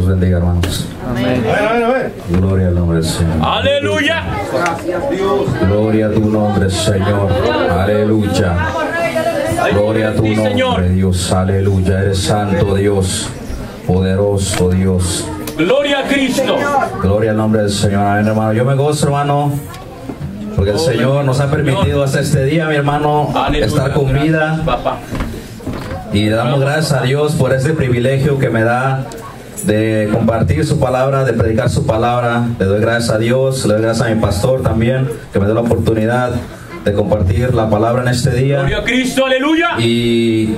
los bendiga, hermanos. Amén. Gloria al nombre del Señor. Aleluya. Gracias, Dios. Gloria a tu nombre, Señor. Aleluya. Gloria a tu nombre, Dios. Aleluya. Eres santo, Dios. Poderoso, Dios. Gloria a Cristo. Gloria al nombre del Señor. Amén, hermano. Yo me gozo, hermano, porque el Señor nos ha permitido hasta este día, mi hermano, estar con vida. Y le damos gracias a Dios por este privilegio que me da de compartir su palabra, de predicar su palabra. Le doy gracias a Dios, le doy gracias a mi pastor también, que me dio la oportunidad de compartir la palabra en este día. Gloria a Cristo, aleluya. Y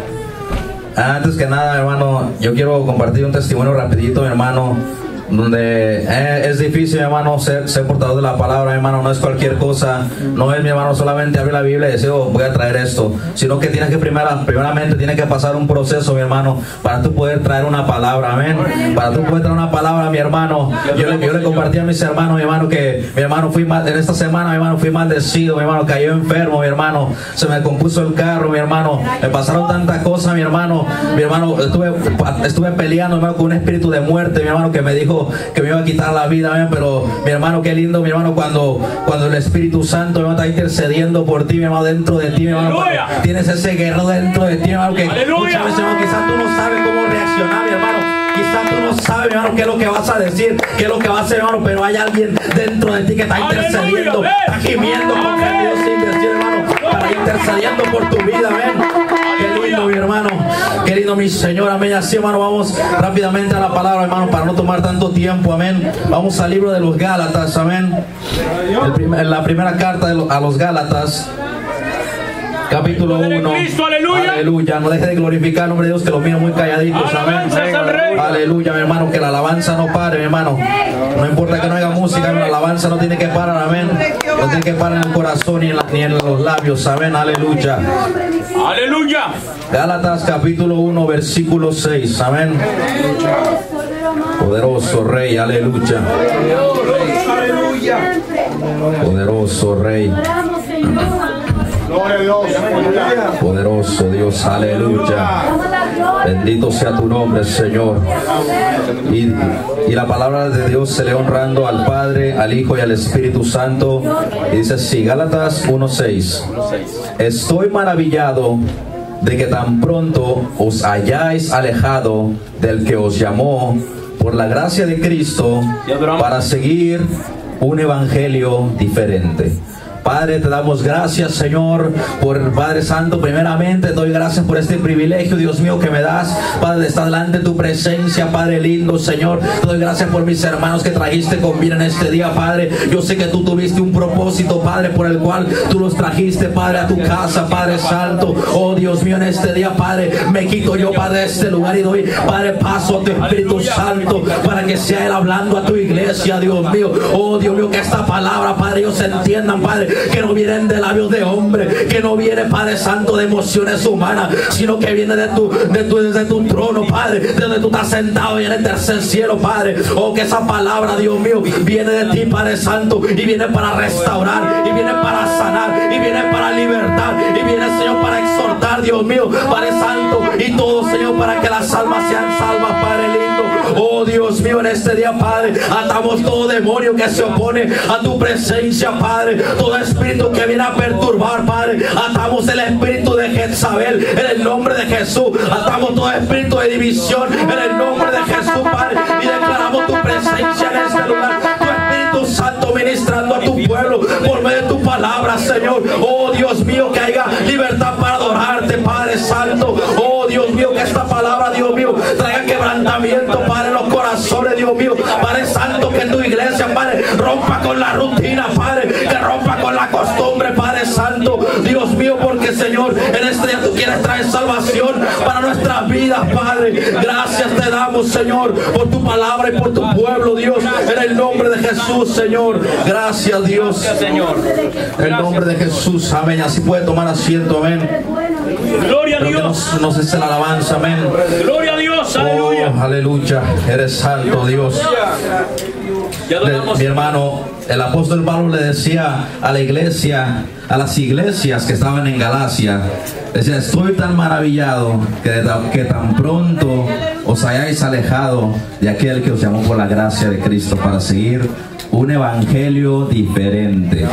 antes que nada, hermano, yo quiero compartir un testimonio rapidito, mi hermano, donde es difícil, mi hermano, ser portador de la palabra, mi hermano. No es cualquier cosa, no es, mi hermano, solamente abrir la Biblia y decir, oh, voy a traer esto, sino que tienes que primeramente tienes que pasar un proceso, mi hermano, para tú poder traer una palabra, amén. Para tú poder traer una palabra, mi hermano. Yo le compartí a mis hermanos, mi hermano, que mi hermano en esta semana, mi hermano, fui maldecido, mi hermano, cayó enfermo, mi hermano, se me compuso el carro, mi hermano, me pasaron tantas cosas, mi hermano, estuve peleando, mi hermano, con un espíritu de muerte, mi hermano, que me dijo que me iba a quitar la vida, ¿ven? Pero mi hermano, qué lindo, mi hermano, cuando el Espíritu Santo, mi hermano, está intercediendo por ti, mi hermano, dentro de ti, mi hermano, tienes ese guerrero dentro de ti, mi hermano, que muchas veces, mi hermano, quizás tú no sabes cómo reaccionar, mi hermano, quizás tú no sabes, mi hermano, qué es lo que vas a decir, qué es lo que vas a hacer, mi hermano, pero hay alguien dentro de ti que está intercediendo, está gimiendo con Dios sin decir, hermano, para intercediendo por tu vida, ven. Qué lindo, mi hermano, qué lindo, mi Señor, amén. Así, hermano, vamos rápidamente a la palabra, hermano, para no tomar tanto tiempo, amén. Vamos al libro de los Gálatas, amén. La primera carta a los Gálatas, capítulo 1. Aleluya. No deje de glorificar el nombre de Dios, que los míos muy calladitos, amén. Aleluya, mi hermano, que la alabanza no pare, mi hermano. No importa que no haya música, la alabanza no tiene que parar, amén. No tiene que parar en el corazón ni en los labios, amén. Aleluya. Aleluya. Gálatas capítulo 1, versículo 6, amén. Poderoso Rey, aleluya. Poderoso Rey. Poderoso Dios, aleluya. Bendito sea tu nombre, Señor. Y la palabra de Dios se le honrando al Padre, al Hijo y al Espíritu Santo. Y dice así, Gálatas 1:6. Estoy maravillado de que tan pronto os hayáis alejado del que os llamó por la gracia de Cristo para seguir un evangelio diferente. Padre, te damos gracias, Señor, por Padre Santo. Primeramente, te doy gracias por este privilegio, Dios mío, que me das, Padre, de estar delante de tu presencia, Padre lindo, Señor. Te doy gracias por mis hermanos que trajiste con vida en este día, Padre. Yo sé que tú tuviste un propósito, Padre, por el cual tú los trajiste, Padre, a tu casa, Padre Santo. Oh, Dios mío, en este día, Padre, me quito yo, Padre, de este lugar y doy, Padre, paso a tu Espíritu Santo para que sea Él hablando a tu iglesia, Dios mío. Oh, Dios mío, que esta palabra, Padre, ellos entiendan, Padre, que no vienen de labios de hombre, que no viene, Padre Santo, de emociones humanas, sino que viene desde tu trono, Padre, de donde tú estás sentado y en el tercer cielo, Padre. Oh, que esa palabra, Dios mío, viene de ti, Padre Santo, y viene para restaurar, y viene para sanar, y viene para libertar, y viene, Señor, para exhortar, Dios mío, Padre Santo, y todo, Señor, para que las almas sean salvas, Padre lindo. Oh, Dios mío, en este día, Padre, atamos todo demonio que se opone a tu presencia, Padre, todo espíritu que viene a perturbar, Padre, atamos el espíritu de Jezabel en el nombre de Jesús, atamos todo espíritu de división en el nombre de Jesús, Padre, y declaramos tu presencia en este lugar, tu Espíritu Santo ministrando a tu pueblo por medio de tu palabra, Señor. Oh, Dios mío, que haya libertad para adorarte, Padre Santo. Oh, Dios mío, que esta palabra, Dios mío, traiga quebrantamiento, Padre, en los corazones, Dios mío, Padre Santo, que tu iglesia, Padre, rompa con la rutina, Padre, que rompa con la costumbre, Padre Santo, Dios mío, porque, Señor, en este día tú quieres traer salvación para nuestras vidas, Padre. Gracias te damos, Señor, por tu palabra y por tu pueblo, Dios, en el nombre de Jesús, Señor. Gracias, Dios. Gracias, Señor. En el nombre de Jesús, amén. Así puede tomar asiento, amén. Gloria a Dios. No cese la alabanza, amén. Gloria a Dios, aleluya. Oh, aleluya. Eres santo, Dios. Mi hermano, el apóstol Pablo le decía a la iglesia, a las iglesias que estaban en Galacia, decía, estoy tan maravillado que tan pronto os hayáis alejado de aquel que os llamó por la gracia de Cristo para seguir un evangelio diferente.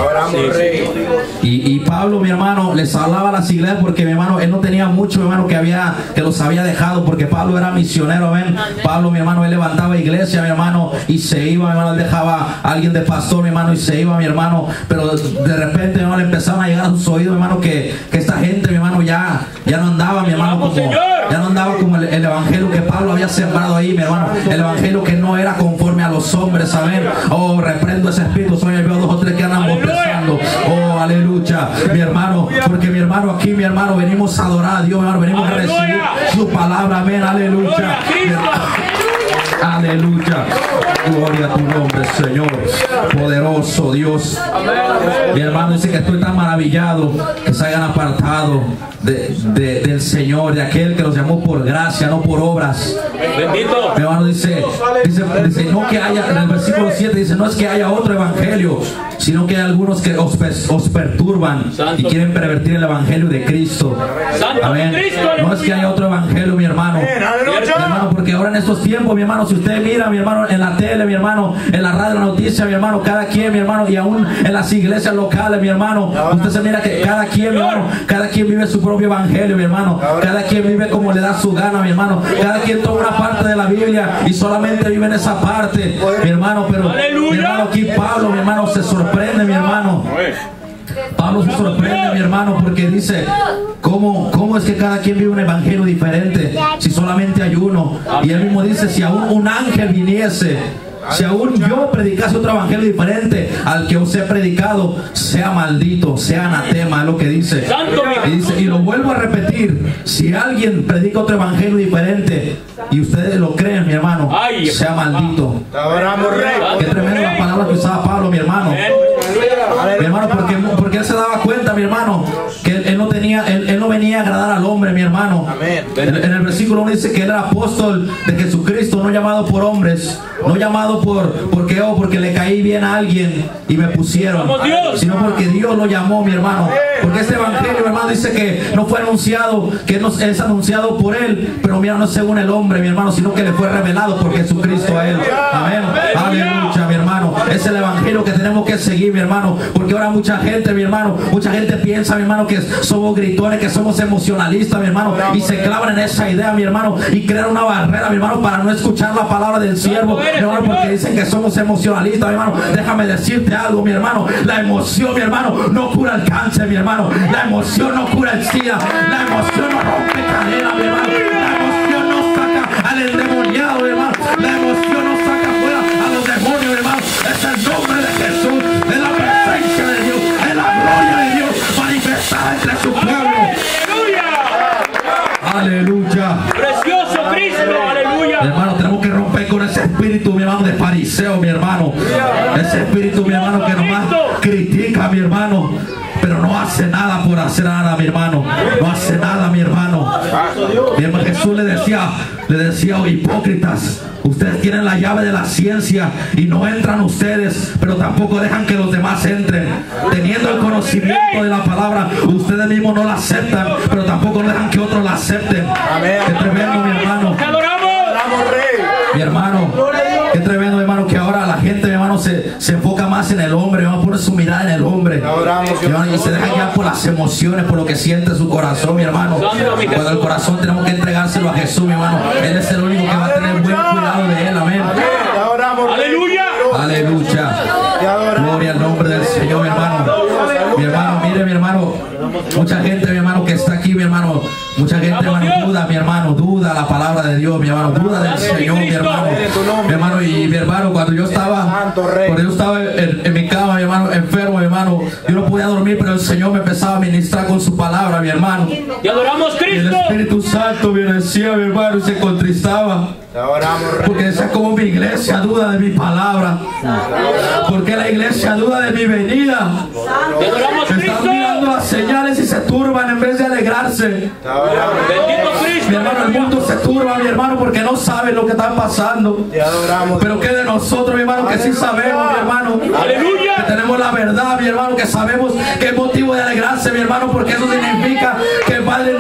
Y Pablo, mi hermano, les hablaba a las iglesias porque, mi hermano, él no tenía mucho, mi hermano, que los había dejado, porque Pablo era misionero, ven. Pablo, mi hermano, él levantaba iglesia, mi hermano, y se iba, mi hermano, él dejaba a alguien de pastor, mi hermano, y se iba, mi hermano, pero de repente, mi hermano, le empezaron a llegar a sus oídos, mi hermano, que esta gente, mi hermano, ya no andaba, mi hermano, como el evangelio que Pablo había sembrado ahí, mi hermano, el evangelio que no era conforme a los hombres, ¿saben? Oh, reprendo ese espíritu, soy veo 2 o 3 que andan bostezando. Oh, aleluya, mi hermano, porque mi hermano, aquí, mi hermano, venimos a adorar a Dios, mi hermano, venimos a recibir su palabra, amén, aleluya. Aleluya, gloria a tu nombre, Señor, poderoso Dios. Mi hermano dice que estoy tan maravillado que se hayan apartado del Señor, de aquel que los llamó por gracia, no por obras. Bendito. Mi hermano dice no que haya, en el versículo 7 dice, no es que haya otro evangelio, sino que hay algunos que os perturban y quieren pervertir el evangelio de Cristo. Amén. No es que haya otro evangelio, mi hermano. Mi hermano, porque ahora en estos tiempos, mi hermano, si usted mira, mi hermano, en la tele, mi hermano, en la radio, la noticia, mi hermano, cada quien, mi hermano, y aún en las iglesias locales, mi hermano, usted se mira que cada quien, mi hermano, cada quien vive su propio evangelio, mi hermano, cada quien vive como le da su gana, mi hermano, cada quien toma una parte de la Biblia y solamente vive en esa parte, mi hermano, pero mi hermano, aquí Pablo, mi hermano, se sorprende, mi hermano. Pablo se sorprende, mi hermano, porque dice, ¿cómo es que cada quien vive un evangelio diferente si solamente hay uno? Y él mismo dice, si aún un ángel viniese, si aún yo predicase otro evangelio diferente al que os he predicado, sea maldito, sea anatema, es lo que dice. Y dice, y lo vuelvo a repetir, si alguien predica otro evangelio diferente y ustedes lo creen, mi hermano, sea maldito. Qué tremenda la palabra que usaba Pablo, mi hermano. Mi hermano, porque él se daba cuenta, mi hermano, que él no venía a agradar al hombre, mi hermano. En el versículo 1 dice que él era apóstol de Jesucristo, no llamado por hombres, no llamado porque le caí bien a alguien y me pusieron, sino porque Dios lo llamó, mi hermano. Porque este evangelio, mi hermano, dice que no fue anunciado, que no es anunciado por él, pero mira, no es según el hombre, mi hermano, sino que le fue revelado por Jesucristo a él. Amén. Aleluya, mi hermano. Es el evangelio que tenemos que seguir, mi hermano, porque ahora mucha gente, mi hermano, mucha gente piensa, mi hermano, que somos gritones, que somos emocionalistas, mi hermano, y se clavan en esa idea, mi hermano, y crean una barrera, mi hermano, para no escuchar la palabra del siervo, mi hermano, porque dicen que somos emocionalistas, mi hermano. Déjame decirte algo, mi hermano, la emoción, mi hermano, no cura el cáncer, mi hermano, la emoción no cura el SIDA, la emoción no rompe cadenas, mi hermano, la emoción no saca al endemoniado, mi hermano, la emoción no saca fuera a los demonios, mi hermano. Es el nombre de Jesús, es la presencia de Dios, es la gloria de Dios manifestada entre su pueblo. Aleluya. Precioso Cristo, aleluya. Hermano, tenemos que romper con ese espíritu, mi hermano, de fariseo, mi hermano. Ese espíritu, mi hermano, que nomás critica, mi hermano, pero no hace nada por hacer nada, mi hermano. No hace nada, mi hermano. Mi hermano, Jesús le decía, oh, hipócritas, ustedes tienen la llave de la ciencia y no entran ustedes, pero tampoco dejan que los demás entren. Teniendo el conocimiento de la palabra, ustedes mismos no la aceptan, pero tampoco dejan que otros la acepten. Qué tremendo, mi hermano. Mi hermano, qué tremendo, mi hermano, que ahora la gente, mi hermano, se enfoca más en el hombre, mi hermano, pone su mirada en el hombre, mi hermano, y se deja guiar por las emociones, por lo que siente su corazón, mi hermano. Cuando el corazón tenemos que entregárselo a Jesús, mi hermano. Él es el único que va a tener buen cuidado de él, amén. Aleluya. Aleluya. Gloria al nombre del Señor, mi hermano. Mi hermano, mire, mi hermano, mucha gente, mi hermano, que está aquí, mi hermano, mucha gente, mi hermano, duda, mi hermano, duda la palabra de Dios, mi hermano, duda del Señor, mi hermano, y mi hermano, cuando yo estaba en mi cama, mi hermano, enfermo, mi hermano, yo no podía dormir, pero el Señor me empezaba a ministrar con su palabra, mi hermano. Y adoramos Cristo. Y el Espíritu Santo me decía, mi hermano, y se contristaba. Porque decía, como mi iglesia duda de mi palabra, porque la iglesia duda de mi venida. Están mirando las señales y se turban en vez de alegrarse. Bendito Cristo. Mi hermano, el mundo se turba, mi hermano, porque no saben lo que está pasando. Pero que de nosotros, mi hermano, que sí sabemos, mi hermano, aleluya, que tenemos la verdad, mi hermano, que sabemos que es motivo de alegrarse, mi hermano, porque eso significa que Padre,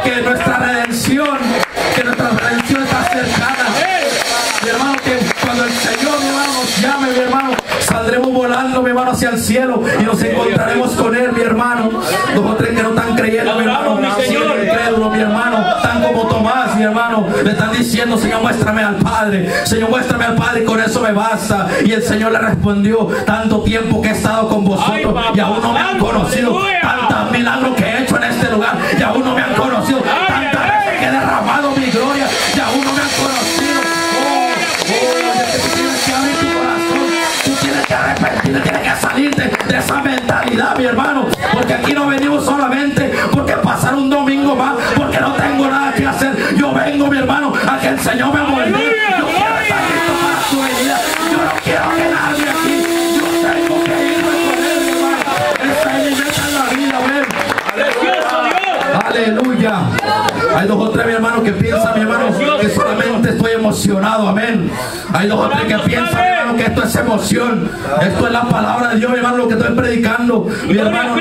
que nuestra redención está cercana. Mi hermano, que cuando el Señor, mi hermano, nos llame, mi hermano, saldremos volando, mi hermano, hacia el cielo y nos encontraremos con Él, mi hermano. Dos o tres que no están creyendo, mi hermano, incrédulos, mi hermano, tan como Tomás, mi hermano, le están diciendo: Señor, muéstrame al Padre, Señor, muéstrame al Padre, y con eso me basta. Y el Señor le respondió: tanto tiempo que he estado con vosotros y aún no me han conocido, tantos milagros que he hecho en este lugar y aún no me han conocido, tantas veces que he derramado mi gloria y aún no me han conocido. Tienes que arrepentirte, tienes que salirte de esa mentalidad, mi hermano, porque aquí no venimos solamente porque pasar un domingo más, porque no tengo nada que hacer. Yo vengo, mi hermano, a que el Señor me molde. Yo quiero estar listo para su venida. Yo no quiero que nadie aquí, yo tengo que irme con Él, mi hermano. Esa es mi meta en la vida, ven. Aleluya. Hay dos o tres, mi hermano, que piensan, mi hermano, que solamente estoy emocionado, amén. Hay dos o tres que piensan, mi hermano, que esto es emoción. Esto es la palabra de Dios, mi hermano, lo que estoy predicando. Mi hermano,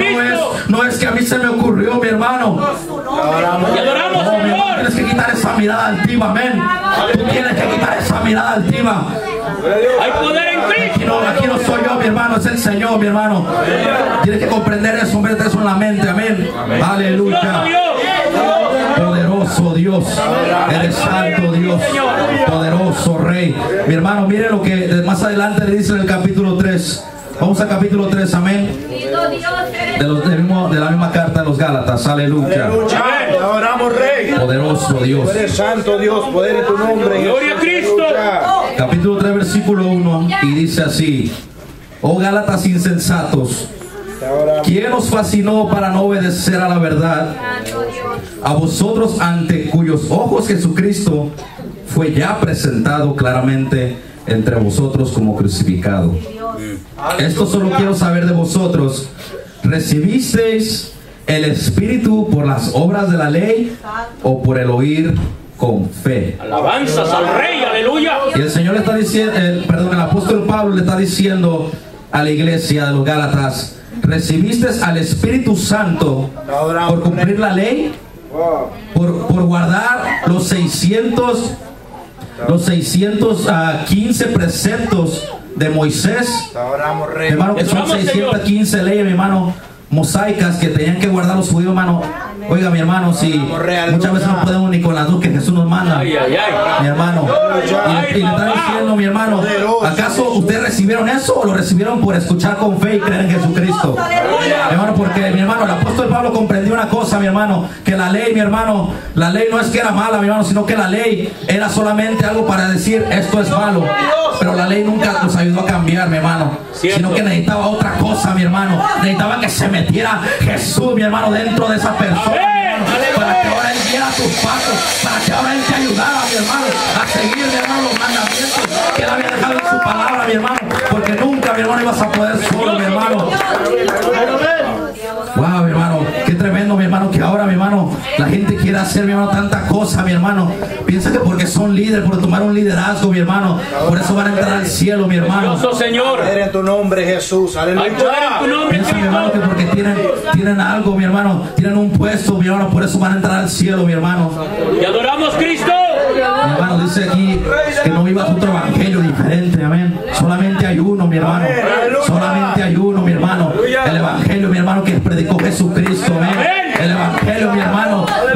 no es que a mí se me ocurrió, mi hermano. Mi hermano, tienes que quitar esa mirada altiva, amén. Tú tienes que quitar esa mirada altiva. Hay poder en Cristo. Aquí no soy yo, mi hermano, es el Señor, mi hermano. Tienes que comprender eso, meter eso en la mente, amén. Aleluya. Poderoso Dios, eres santo Dios, poderoso Rey. Mi hermano, mire lo que más adelante le dice en el capítulo 3. Vamos al capítulo 3, amén. De la misma carta de los Gálatas, aleluya. Adoramos, Rey. Poderoso Dios. Eres santo Dios, poder en tu nombre. Gloria a Cristo. Capítulo 3, versículo 1, y dice así: oh Gálatas insensatos, ¿quién os fascinó para no obedecer a la verdad? A vosotros, ante cuyos ojos Jesucristo fue ya presentado claramente entre vosotros como crucificado. Esto solo quiero saber de vosotros: ¿recibisteis el Espíritu por las obras de la ley o por el oír con fe? Alabanzas al Rey, aleluya. Y el Señor le está diciendo, el apóstol Pablo le está diciendo a la iglesia de los Gálatas: ¿recibiste al Espíritu Santo por cumplir la ley? Por guardar los 615 preceptos de Moisés, mi hermano, que son 615 leyes, mi hermano, mosaicas que tenían que guardar los judíos, hermano. Oiga, mi hermano, si muchas veces no podemos ni con las dos que Jesús nos manda, mi hermano, y le está diciendo, mi hermano, ¿acaso ustedes recibieron eso o lo recibieron por escuchar con fe y creer en Jesucristo? Mi hermano, porque, mi hermano, el apóstol Pablo comprendió una cosa, mi hermano, que la ley, mi hermano, la ley no es que era mala, mi hermano, sino que la ley era solamente algo para decir esto es malo. Pero la ley nunca nos ayudó a cambiar, mi hermano, sino que necesitaba otra cosa, mi hermano. Necesitaba que se metiera Jesús, mi hermano, dentro de esa persona, mi hermano, para que ahora Él diera tus pasos, para que ahora Él te ayudara, mi hermano, a seguir, mi hermano, los mandamientos que Él había dejado en su palabra, mi hermano, porque nunca, mi hermano, ibas a poder solo, mi hermano. Wow, mi hermano, qué tremendo, mi hermano, que ahora, mi hermano, la gente quiere hacer, mi hermano, tanta cosa, mi hermano. Piensa que porque son líderes, por tomar un liderazgo, mi hermano, por eso van a entrar al cielo, mi hermano. Señor. Poder en tu nombre, Jesús. Aleluya. Piensa, mi hermano, que porque tienen algo, mi hermano, tienen un puesto, mi hermano, por eso van a entrar al cielo, mi hermano. Y adoramos Cristo. Mi hermano, dice aquí que no vivas otro evangelio diferente, amén. Solamente hay uno, mi hermano. Solamente hay uno, mi hermano. El evangelio, mi hermano, que predicó Jesucristo, amén. El evangelio, mi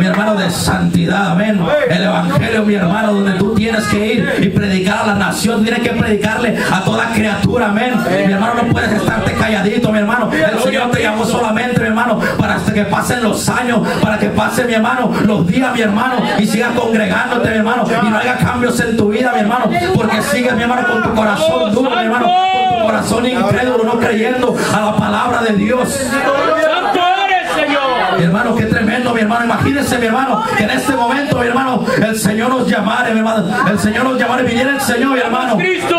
hermano, de santidad, amén. El evangelio, mi hermano, donde tú tienes que ir y predicar a la nación, tienes que predicarle a toda criatura, amén. Mi hermano, no puedes estarte calladito, mi hermano. El Señor te llamó solamente, mi hermano, para hasta que pasen los años, para que pasen, mi hermano, los días, mi hermano, y sigas congregándote, mi hermano, y no haya cambios en tu vida, mi hermano, porque sigues, mi hermano, con tu corazón duro, mi hermano, con tu corazón incrédulo, no creyendo a la palabra de Dios. Santo eres, Señor. Mi hermano, qué tremendo, mi hermano. Imagínense, mi hermano, que en este momento, mi hermano, el Señor nos llamare, mi hermano. El Señor nos llamare, viniera el Señor, mi hermano. Cristo.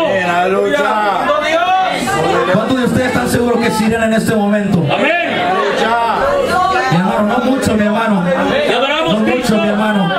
¿Cuántos de ustedes están seguros que se irían en este momento? Amén. Mi hermano, no mucho, mi hermano. No mucho, mi hermano.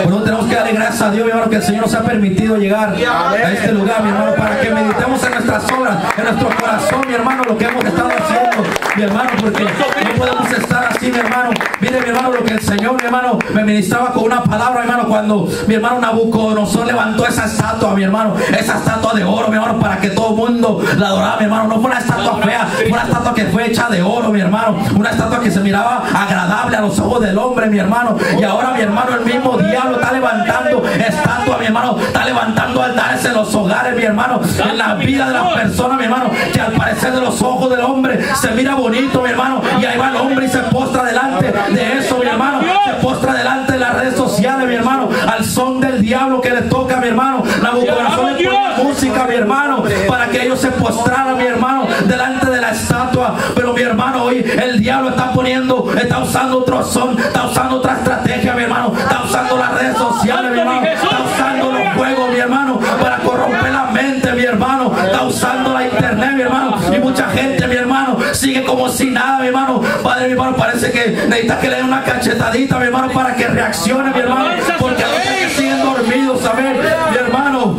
Pero tenemos que darle gracias a Dios, mi hermano, que el Señor nos ha permitido llegar a este lugar, mi hermano, para que meditemos en nuestras obras, en nuestro corazón, mi hermano, lo que hemos estado haciendo, mi hermano, porque no podemos estar así, mi hermano. Mire, mi hermano, lo que el Señor, mi hermano, me ministraba con una palabra, mi hermano, cuando mi hermano Nabucodonosor levantó esa estatua, mi hermano, esa estatua de oro, mi hermano, para que todo el mundo la adorara, mi hermano. No fue una estatua fea, fue una estatua que fue hecha de oro, mi hermano, una estatua que se miraba agradable a los ojos del hombre, mi hermano. Y ahora, mi hermano, el mismo diablo está levantando estatua, mi hermano, está levantando altares en los hogares, mi hermano, en la vida de las personas, mi hermano, que al parecer de los ojos del hombre se mira bonito, mi hermano, y ahí va el hombre y se postra delante de eso, mi hermano, se postra delante de las redes sociales, mi hermano, al son del diablo que le toca, mi hermano. Nabucodonosor le pone música, mi hermano, para que ellos se postraran, mi hermano, delante de la estatua. Pero mi hermano, hoy el diablo está usando otro son, está usando otra estrategia, mi hermano, está usando las redes sociales, mi hermano, está usando los juegos, mi hermano, para corromper la mente, mi hermano, está usando la internet, mi hermano, y mucha gente, mi hermano, sigue como si nada, mi hermano. Padre, mi hermano, parece que necesita que le den una cachetadita, mi hermano, para que reaccione, mi hermano, porque a veces que siguen dormidos, amén, mi hermano.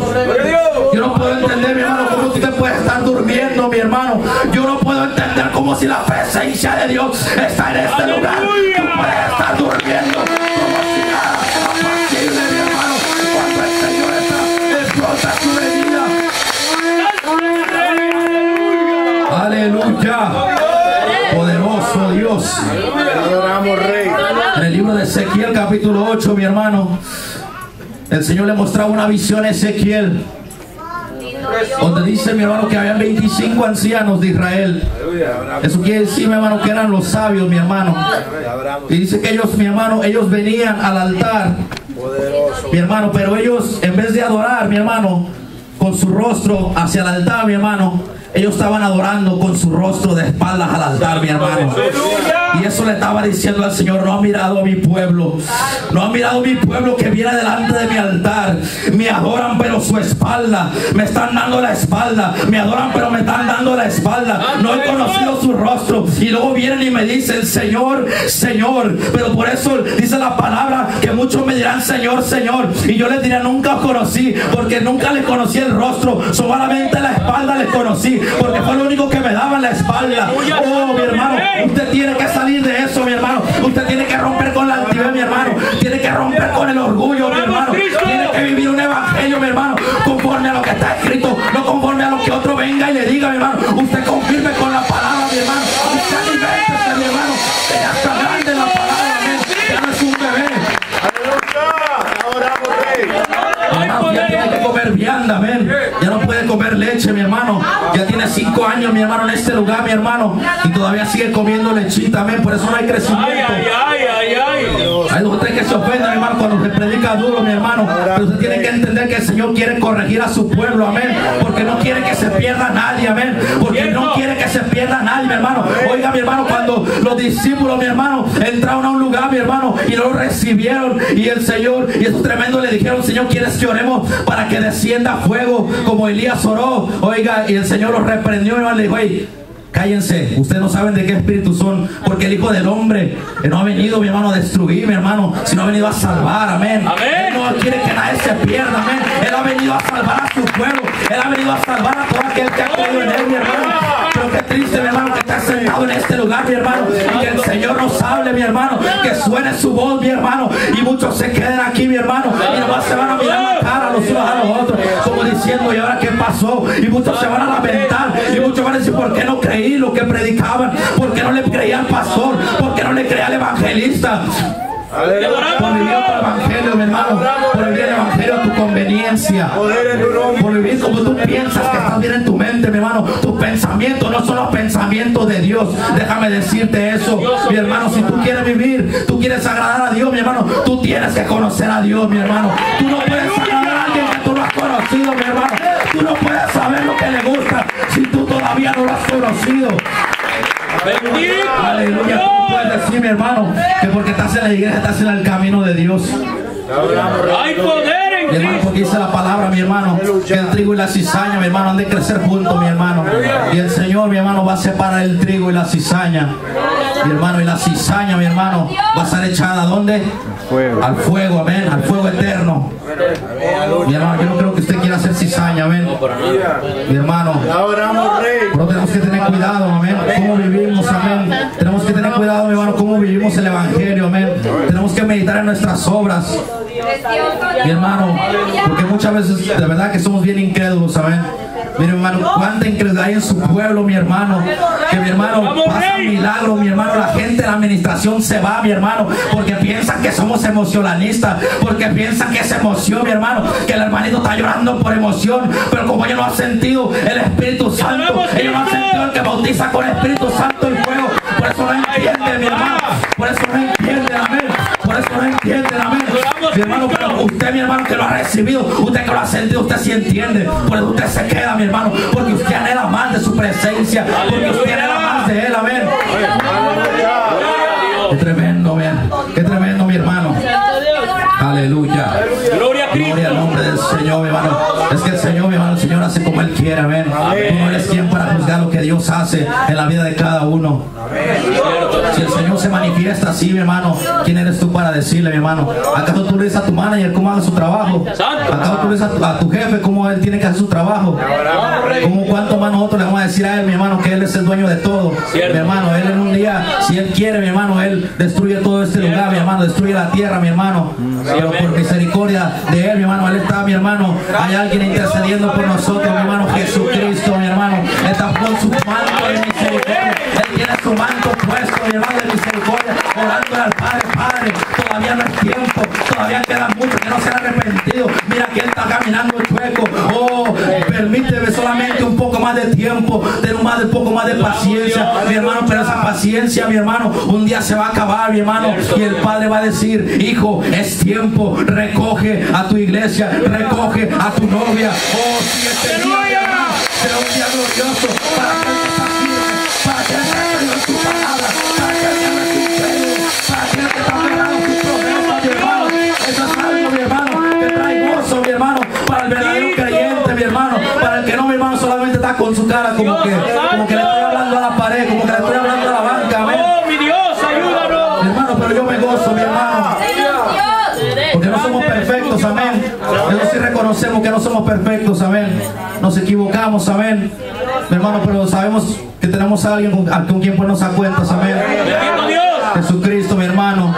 Yo no puedo entender, mi hermano, cómo usted puede estar durmiendo, mi hermano. Yo no puedo entender como si la presencia de Dios está en este lugar. Tú puedes estar durmiendo como si nada apacible, mi hermano, cuando el Señor explota su venida. Aleluya. Poderoso Dios. Adoramos, Rey. En el libro de Ezequiel capítulo 8, mi hermano, el Señor le mostraba una visión a Ezequiel, donde dice, mi hermano, que habían 25 ancianos de Israel. Eso quiere decir, mi hermano, que eran los sabios, mi hermano. Y dice que ellos, mi hermano, ellos venían al altar, mi hermano, pero ellos, en vez de adorar, mi hermano, con su rostro hacia el altar, mi hermano, ellos estaban adorando con su rostro de espaldas al altar, mi hermano. Y eso le estaba diciendo al Señor: no ha mirado a mi pueblo, no ha mirado a mi pueblo que viene delante de mi altar. Me adoran pero su espalda, me están dando la espalda, me adoran pero me están dando la espalda. No he conocido su rostro. Y luego vienen y me dicen: Señor, Señor. Pero por eso dice la palabra que muchos me dirán: Señor, Señor. Y yo les diré: nunca os conocí, porque nunca les conocí el rostro, solamente la espalda les conocí, porque fue lo único que me daban, la espalda. Oh, mi hermano, usted tiene que salir de eso, mi hermano. Usted tiene que romper con la altivez, mi hermano. Tiene que romper con el orgullo, mi hermano. Tiene que vivir un evangelio, mi hermano, conforme a lo que está escrito, no conforme a lo que otro venga y le diga, mi hermano. Usted confirme con la palabra, mi hermano. Usted aliméntese, mi hermano, que ya está grande la palabra, amén. Ya no es un bebé. Adoramos, Rey. Hermano, ya tiene que comer vianda, amén. Ya no puede comer leche, mi hermano. Ya tiene 5 años, mi hermano, en este lugar, mi hermano, y todavía sigue comiendo lechita, amén. Por eso no hay crecimiento. Hay 2 o 3 que se ofenden, mi hermano, cuando se predica duro, mi hermano. Pero usted tiene que entender que el Señor quiere corregir a su pueblo, amén. Porque no quiere que se pierda nadie, amén. Porque no quiere que se pierda nadie, mi hermano. Oiga, mi hermano, cuando los discípulos, mi hermano, entraron a un lugar, mi hermano, y no lo recibieron, y el Señor, y esos tremendos le dijeron: Señor, ¿quieres que oremos para que descienda fuego como Elías oró? Oiga, y el Señor los reprendió, mi hermano, le dijo: hey, cállense, ustedes no saben de qué espíritu son, porque el Hijo del Hombre no ha venido, mi hermano, a destruir, mi hermano, sino ha venido a salvar, amén. Él no quiere que nadie se pierda, amén. Él ha venido a salvar a su pueblo, Él ha venido a salvar a todo aquel que ha creído en Él, mi hermano. Pero qué triste, mi hermano, que está sentado en este lugar, mi hermano, y que el Señor nos hable, mi hermano, que suene su voz, mi hermano, y muchos se queden aquí, mi hermano, y nomás se van a mirar la cara los unos a los otros, como diciendo: ¿y ahora qué pasó? Y muchos se van a lamentar, y muchos van a decir: ¿por qué no creí lo que predicaban? ¿Por qué no le creía al pastor? ¿Por qué no le creía al evangelista? Por vivir otro evangelio, mi hermano, por vivir el evangelio a tu conveniencia, por vivir como tú piensas que estás bien en tu mente, mi hermano. Tus pensamientos no son los pensamientos de Dios. Déjame decirte eso, mi hermano. Si tú quieres vivir, tú quieres agradar a Dios, mi hermano, tú tienes que conocer a Dios, mi hermano. Tú no puedes agradar a alguien que tú no has conocido, mi hermano. Tú no puedes saber lo que le gusta si tú todavía no lo has conocido. Bendito. Aleluya. Tú puedes decir, mi hermano, que porque estás en la iglesia estás en el camino de Dios. Hay poder en Mi hermano, porque dice la palabra, mi hermano, que el trigo y la cizaña, mi hermano, han de crecer juntos, mi hermano. Y el Señor, mi hermano, va a separar el trigo y la cizaña. Mi hermano, y la cizaña, mi hermano, va a ser echada ¿a dónde? Al fuego, amén, al fuego eterno. Mi hermano, yo no creo que usted quiera hacer cizaña, amén. Mi hermano, pero tenemos que tener cuidado, amén, cómo vivimos, amén. Tenemos que tener cuidado, mi hermano, cómo vivimos el evangelio, amén. Tenemos que meditar en nuestras obras, mi hermano, porque muchas veces de verdad que somos bien incrédulos, amén. Mire, hermano, cuánta incredulidad hay en su pueblo, mi hermano. Que mi hermano pasa un milagro, mi hermano. La gente de la administración se va, mi hermano, porque piensan que somos emocionalistas, porque piensan que es emoción, mi hermano, que el hermanito está llorando por emoción, pero como ellos no han sentido el Espíritu Santo, ellos no han sentido el que bautiza con Espíritu Santo y fuego, por eso no entienden, mi hermano, por eso no entienden, amén. Por eso no entienden, amén. Mi hermano, pero usted, mi hermano, que lo ha recibido, usted que lo ha sentido, usted sí entiende. Por eso usted se queda, mi hermano, porque usted anhela más de su presencia, porque usted anhela más de él, amén. Qué tremendo, amén. Qué tremendo, mi hermano. Aleluya. Gloria al nombre del Señor, mi hermano. Es que el Señor, mi hermano, el Señor hace como Él quiere, amén. Tú no eres quien para juzgar lo que Dios hace en la vida de cada uno. Si el Señor se manifiesta así, mi hermano, ¿quién eres tú para decirle, mi hermano? ¿Acaso tú le dices a tu manager cómo haga su trabajo? ¿Acaso tú le dices a tu jefe cómo él tiene que hacer su trabajo? ¿Cómo cuánto más nosotros le vamos a decir a él, mi hermano, que él es el dueño de todo? Mi hermano, él en un día, si él quiere, mi hermano, él destruye todo este lugar, mi hermano, destruye la tierra, mi hermano. Pero por misericordia de él, mi hermano, él está, mi hermano, hay alguien intercediendo por nosotros, mi hermano, Jesucristo, mi hermano, está con su manto de misericordia. Él tiene su manto puesto, mi hermano, de misericordia, orando al Padre. Padre, todavía no es tiempo, todavía queda mucho, que no se han arrepentido. Mira que él está caminando chueco. Oh, permíteme solamente un poco más de tiempo, tener un poco más de paciencia, mi hermano, pero esa paciencia, mi hermano, un día se va a acabar, mi hermano, y el Padre va a decir, hijo, es tiempo, recoge a tu iglesia, recoge a tu novia. Oh, si este día, mi hermano, será un día glorioso para que él está firme, para que él está en su palabra, para que él tenga su crédito, para que él está pegado sus promesas, mi hermano. Eso es algo, mi hermano, que trae gozo, mi hermano, para el verdadero creyente, mi hermano, para el que no, mi hermano, solamente está con su cara como que le estoy hablando a la pared, como que le estoy hablando a la banca, amén. Oh, mi Dios, ayúdanos. Mi hermano, pero yo me gozo, mi hermano, porque no somos perfectos, amén. Eso sí reconocemos que no somos perfectos, amén. Nos equivocamos, amén. Mi hermano, pero sabemos que tenemos a alguien con quien ponernos a cuentas, amén. Jesucristo, mi hermano.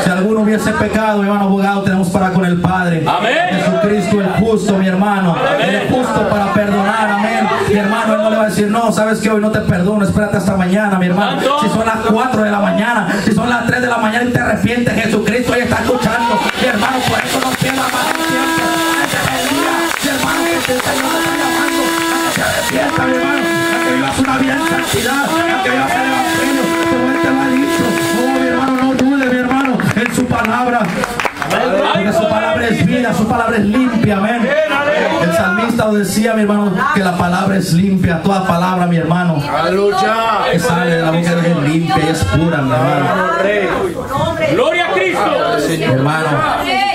Si alguno hubiese pecado, mi hermano, abogado tenemos para con el Padre. Jesucristo el justo, mi hermano. Él es justo para perdonar, amén. Mi hermano, él no le va a decir, no, sabes que hoy no te perdono, espérate hasta mañana, mi hermano. Si son las 4 de la mañana, si son las 3 de la mañana y te arrepientes, Jesucristo ahí está escuchando, mi hermano. Por eso no pierda más tiempo. Este es el día, mi hermano, que el Señor te está llamando a que te arrepientas, mi hermano, a que vivas una vida en santidad, a que vivas el evangelio, como él te lo ha dicho. Oh, mi hermano, no dude, mi hermano, en su palabra. Porque su palabra es vida, su palabra es limpia, amén. El salmista lo decía, mi hermano, que la palabra es limpia, toda palabra, mi hermano, que sale de la boca de Dios es limpia y es pura, mi hermano. Gloria a Cristo. Mi hermano,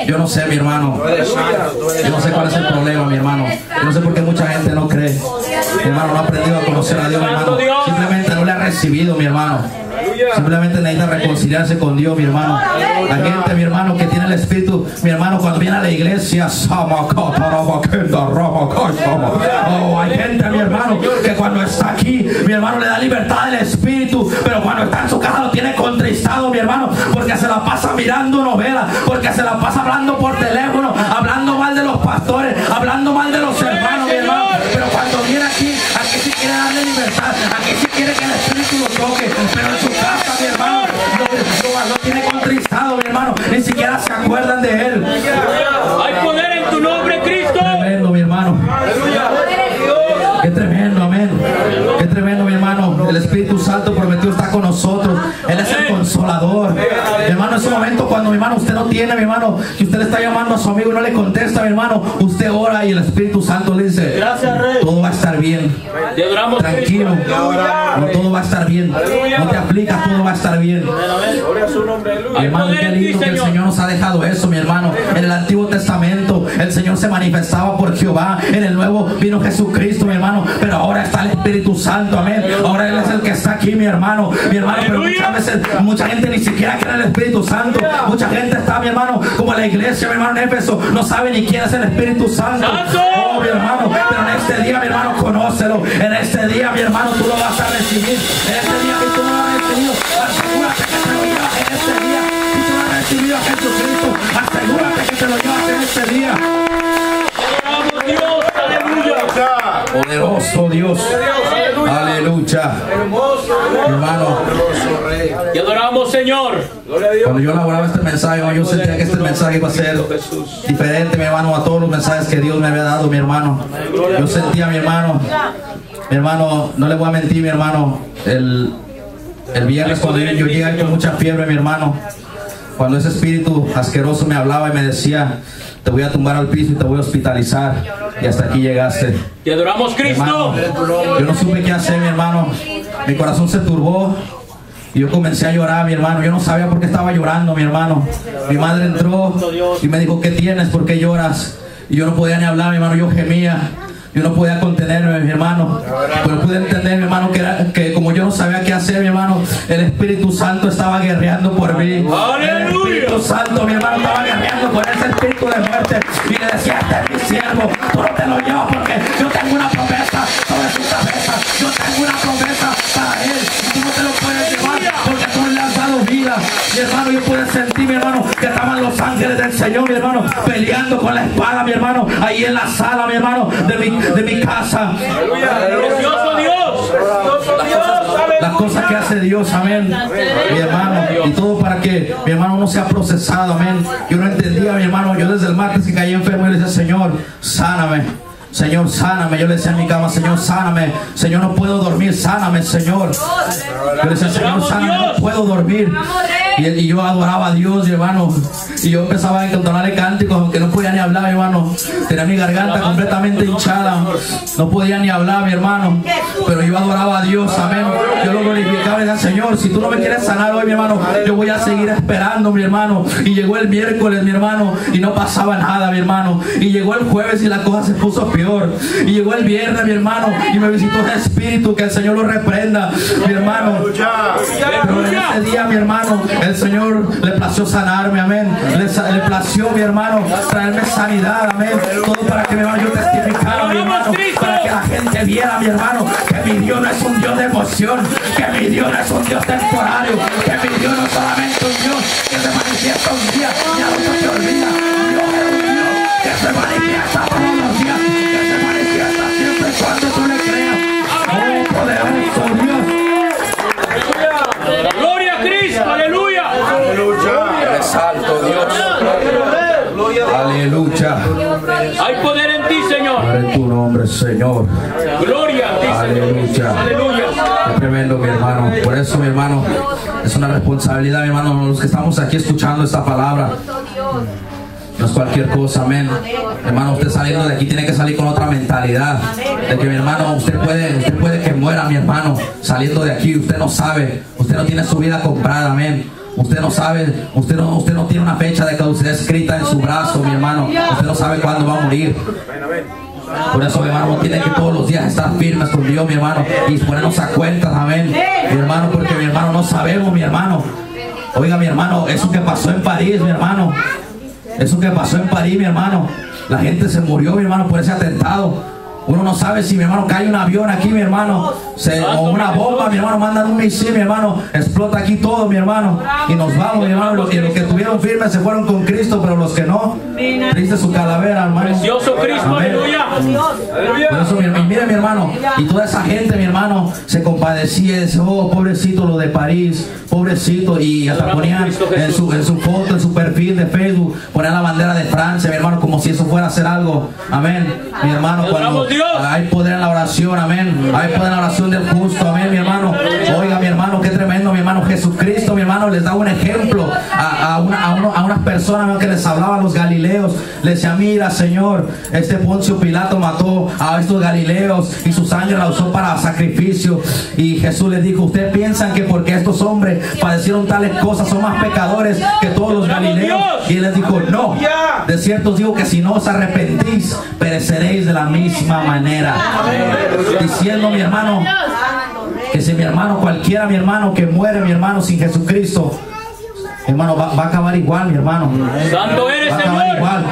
yo no sé, mi hermano, yo no sé cuál es el problema, mi hermano. Yo no sé por qué mucha gente no cree. Mi hermano no ha aprendido a conocer a Dios, mi hermano. Simplemente no le ha recibido, mi hermano. Simplemente necesita reconciliarse con Dios, mi hermano. La gente, mi hermano, que tiene el Espíritu, mi hermano, cuando viene a la iglesia, oh, hay gente, mi hermano, que cuando está aquí, mi hermano, le da libertad del Espíritu, pero cuando está en su casa lo tiene contristado, mi hermano, porque se la pasa mirando novelas, porque se la pasa hablando por teléfono, hablando mal de los pastores, hablando mal de los hermanos, mi hermano. Pero cuando viene aquí sí quiere darle libertad, aquí sí quiere que el Espíritu lo toque, pero en su casa, mi hermano, lo tiene contristado, mi hermano, ni siquiera se acuerdan de él. Hay poder en tu nombre, Cristo. Tremendo, mi hermano. Qué tremendo, amén. Qué tremendo, mi hermano. El Espíritu Santo prometió estar con nosotros. Él es el consolador. Mi hermano, en ese momento cuando, mi hermano, usted no tiene, mi hermano, que usted le está llamando a su amigo y no le contesta, mi hermano, usted ora y el Espíritu Santo le dice, todo va a estar bien. amén. Te adoramos, Tranquilo, no, todo va a estar bien. No te aflicas, todo va a estar bien. Mi hermano, qué lindo que el Señor nos ha dejado eso, mi hermano. En el Antiguo Testamento el Señor se manifestaba por Jehová, en el Nuevo vino Jesucristo, mi hermano, pero ahora está el Espíritu Santo, amén. Ahora Él es el que está aquí, mi hermano, pero muchas veces mucha gente ni siquiera cree en el Espíritu Santo. Mucha gente está, mi hermano, como la iglesia, mi hermano, en Éfeso, no sabe ni quién es el Espíritu Santo. Oh, mi hermano, pero en este día, mi hermano, conócelo. En este día, mi hermano, tú lo vas a recibir. En este día que tú lo has recibido, asegúrate que te lo llevas en este día. Si tú lo has recibido a Jesucristo, asegúrate que te lo llevas en este día. Dios, aleluya. Poderoso Dios, aleluya. Hermano, Te adoramos, Señor. cuando yo elaboraba este mensaje, yo sentía que este mensaje iba a ser diferente, mi hermano, a todos los mensajes que Dios me había dado, mi hermano. Yo sentía, mi hermano, no le voy a mentir, mi hermano, el viernes cuando yo llegué con mucha fiebre, mi hermano, cuando ese espíritu asqueroso me hablaba y me decía: te voy a tumbar al piso y te voy a hospitalizar, y hasta aquí llegaste. Te adoramos, Cristo. Hermano, yo no supe qué hacer, mi hermano. Mi corazón se turbó y yo comencé a llorar, mi hermano. Yo no sabía por qué estaba llorando, mi hermano. Mi madre entró y me dijo: ¿qué tienes? ¿Por qué lloras? Y yo no podía ni hablar, mi hermano. Yo gemía. Yo no podía contenerme, mi hermano. Pero pude entender, mi hermano, que como yo no sabía qué hacer, mi hermano, el Espíritu Santo estaba guerreando por mí. El Espíritu Santo, mi hermano, estaba guerreando por ese espíritu de muerte. Y le decía: este es mi siervo, tú no te lo llevas porque yo tengo una promesa sobre su cabeza. Yo tengo una promesa para él. Y tú no te lo puedes llevar porque tú le has dado vida. Mi hermano, yo pude sentir, mi hermano, que estaban los ángeles del Señor, mi hermano, peleando con la espada, mi hermano, ahí en la sala, mi hermano, de mi casa. Precioso Dios. Las cosas que hace Dios, amén, mi hermano, y todo para que mi hermano no sea procesado, amén. Yo no entendía, mi hermano. Yo desde el martes que caí enfermo, yo le decía: Señor, sáname. Señor, sáname. Yo le decía en mi cama: Señor, sáname. Señor, no puedo dormir, sáname, Señor. Yo le decía: Señor, sáname, no puedo dormir. Y yo adoraba a Dios, mi hermano. Y yo empezaba a entonarle cánticos, aunque no podía ni hablar, mi hermano. Tenía mi garganta completamente hinchada. No podía ni hablar, mi hermano. Pero yo adoraba a Dios, amén. Yo lo glorificaba y decía: Señor, si tú no me quieres sanar hoy, mi hermano, yo voy a seguir esperando, mi hermano. Y llegó el miércoles, mi hermano, y no pasaba nada, mi hermano. Y llegó el jueves y la cosa se puso peor. Y llegó el viernes, mi hermano, y me visitó ese espíritu. Que el Señor lo reprenda, mi hermano. Pero en ese día, mi hermano, el Señor le plació sanarme, amén. Le plació, mi hermano, traerme sanidad, amén. Todo para que, mi hermano, yo testificara, mi hermano, para que la gente viera, mi hermano, que mi Dios no es un Dios de emoción, que mi Dios no es un Dios temporario, que mi Dios no es solamente un Dios que se manifiesta un día y al otro se olvida. Dios es un Dios que se manifiesta todos los días, que se manifiesta siempre cuando tú le creas. Oh, poderoso Dios. Gloria a Cristo, aleluya. Exalto Dios. Aleluya. Hay poder en ti, Señor. En tu nombre, Señor. Gloria a ti, Señor. Aleluya. Aleluya. Qué tremendo, mi hermano. Por eso, mi hermano, es una responsabilidad, mi hermano, los que estamos aquí escuchando esta palabra. No es cualquier cosa, amén. Hermano, usted saliendo de aquí tiene que salir con otra mentalidad. De que, mi hermano, usted puede que muera, mi hermano, saliendo de aquí. Usted no sabe, usted no tiene su vida comprada, amén. Usted no sabe, usted no tiene una fecha de caducidad escrita en su brazo, mi hermano. Usted no sabe cuándo va a morir. Por eso, mi hermano, tiene que todos los días estar firmes con Dios, mi hermano, y ponernos a cuentas, amén, mi hermano, porque, mi hermano, no sabemos, mi hermano. Oiga, mi hermano, eso que pasó en París, mi hermano, eso que pasó en París, mi hermano, la gente se murió, mi hermano, por ese atentado. Uno no sabe si, mi hermano, cae un avión aquí, mi hermano, o una bomba, mi hermano, mandan un misil, mi hermano, explota aquí todo, mi hermano, y nos vamos, mi hermano. Los que tuvieron firmes se fueron con Cristo, pero los que no, triste su calavera, hermano. Precioso Cristo, Amén. aleluya. Por eso, mire, mi hermano, y toda esa gente, mi hermano, se compadecía y decía: oh, pobrecito lo de París, pobrecito. Y hasta ponían en su foto, en su perfil de Facebook, ponían la bandera de Francia, mi hermano, como si eso fuera a hacer algo. Amén, mi hermano. Cuando hay poder en la oración, amén, hay poder en la oración del justo, amén, mi hermano. Oiga, mi hermano, qué tremendo, mi hermano. Jesucristo, mi hermano, les da un ejemplo a unas personas, ¿no?, que les hablaba a los galileos. Les decía: mira, Señor, este Poncio Pilato mató a estos galileos y su sangre la usó para sacrificio. Y Jesús les dijo: ustedes piensan que porque estos hombres padecieron tales cosas son más pecadores que todos los galileos. Y él les dijo: no, de cierto os digo que si no os arrepentís, pereceréis de la misma manera. Diciendo, mi hermano, que si mi hermano, cualquiera, mi hermano, que muere, mi hermano, sin Jesucristo, mi hermano, va a acabar igual, mi hermano. Santo eres, va a acabar Señor. igual.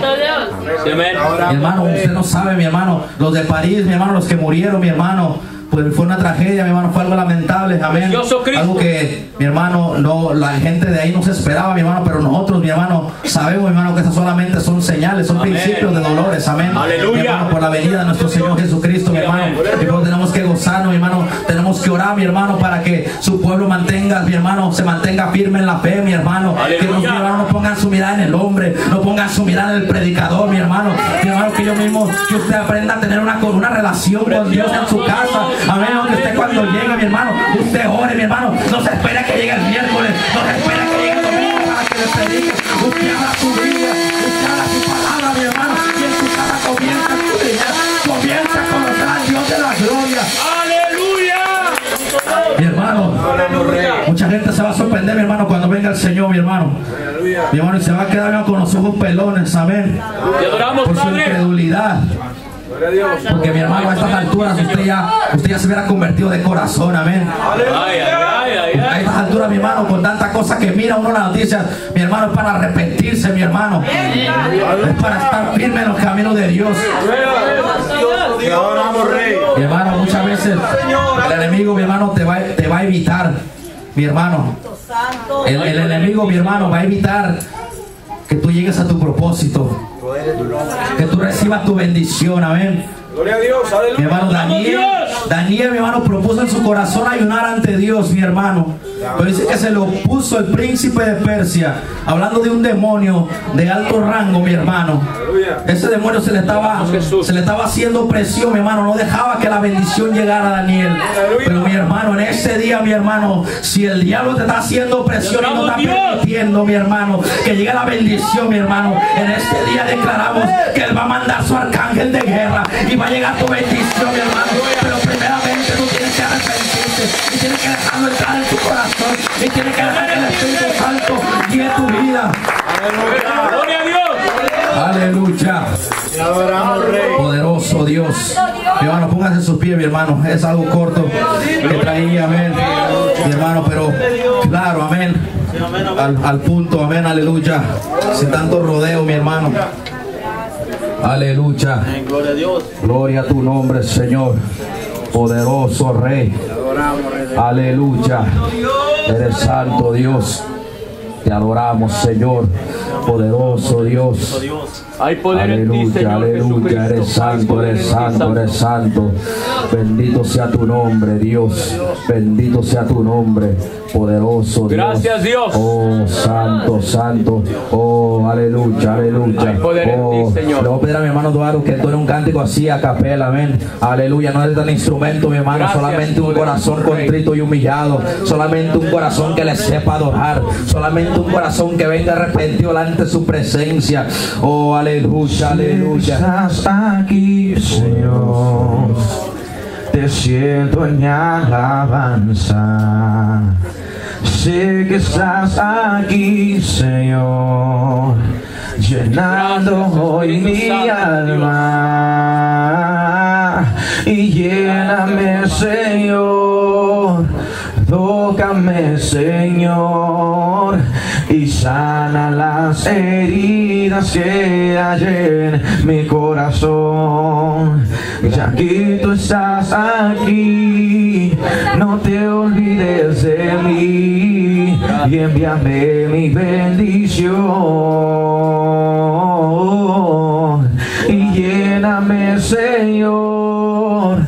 Mi hermano, usted no sabe, mi hermano, los de París, mi hermano, los que murieron, mi hermano, pues fue una tragedia, mi hermano, fue algo lamentable, amén. Algo que, mi hermano, no, la gente de ahí no se esperaba, mi hermano, pero nosotros, mi hermano, sabemos, mi hermano, que esas solamente son señales, son principios de dolores, amén. Aleluya. Mi hermano, por la venida de nuestro Señor Jesucristo, mi hermano, tenemos que gozarnos, mi hermano, tenemos que orar, mi hermano, para que su pueblo mantenga, mi hermano, se mantenga firme en la fe, mi hermano. Que los, mi hermano, no pongan su mirada en el hombre, no pongan su mirada en el predicador, mi hermano, que yo mismo, que usted aprenda a tener una relación con Dios en su casa. Amén, que usted cuando llegue, mi hermano, usted ore, mi hermano. No se espera que llegue el miércoles, no se espera que llegue el domingo para que le predique. Usted habla su vida, usted habla su palabra, mi hermano, y en su casa comienza a brillar, comienza a conocer al Dios de la gloria. ¡Aleluya! Mi hermano, mucha gente se va a sorprender, mi hermano, cuando venga el Señor, mi hermano. Mi hermano, y se va a quedar con los ojos pelones, amén, Te adoramos, por su Padre. incredulidad. Porque, mi hermano, a estas alturas usted ya se hubiera convertido de corazón, amén. A estas alturas, mi hermano, con tanta cosa que mira uno en las noticias, mi hermano, es para arrepentirse, mi hermano. Es para estar firme en los caminos de Dios. Mi hermano, muchas veces el enemigo, mi hermano, te va a evitar, mi hermano. El enemigo, mi hermano, va a evitar que tú llegues a tu propósito, que tú recibas tu bendición, amén. Gloria a Dios, aleluya. Mi hermano, Daniel, mi hermano, propuso en su corazón ayunar ante Dios, mi hermano. Pero dice que se lo puso el príncipe de Persia, hablando de un demonio de alto rango, mi hermano. Ese demonio se le estaba haciendo presión, mi hermano, no dejaba que la bendición llegara a Daniel. Pero, mi hermano, en ese día, mi hermano, si el diablo te está haciendo presión y no está permitiendo, mi hermano, que llegue la bendición, mi hermano, en este día declaramos que él va a mandar su arcángel de guerra y va a llegar tu bendición, mi hermano. Pero primeramente tú tienes que arrepentirte y tienes que dejarlo entrar en tu corazón y tienes que dejar que el Espíritu Santo guíe tu vida. ¡Gloria a Dios! Aleluya. Poderoso Dios. Mi hermano, póngase en sus pies, mi hermano. Es algo corto que traía, amén, mi hermano, pero claro, amén, al punto, amén, aleluya, sin tanto rodeo, mi hermano. Aleluya. Gloria a tu nombre, Señor. Poderoso Rey. Aleluya. Eres santo, Dios. Te adoramos, Señor. Poderoso Dios. Hay poder en ti, Aleluya, Señor aleluya. Eres santo, eres santo, eres santo. Bendito sea tu nombre, Dios. Bendito sea tu nombre. Poderoso Dios. Gracias, Dios. Oh, santo, santo. Oh, aleluya, aleluya. Hay poder en ti, Señor. Le voy a pedir a mi hermano Eduardo que entone un cántico así a capela, amén. Aleluya. No necesita un instrumento, mi hermano. Gracias, solamente un corazón contrito y humillado. Solamente un corazón que le sepa adorar. Solamente un corazón que venga arrepentido delante de su presencia. Oh, aleluya, aleluya. Estás aquí, Señor. Te siento en mi alabanza. Sé que estás aquí, Señor, llenando hoy mi alma. Y lléname, Señor, tócame, Señor, y sana las heridas que hay en mi corazón. Ya que tú estás aquí, no te olvides de mí y envíame mi bendición. Y lléname, Señor,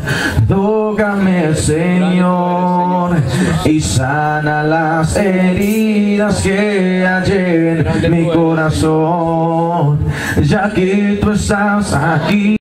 tócame, Señor, y sana las heridas que hay en mi corazón. Ya que tú estás aquí.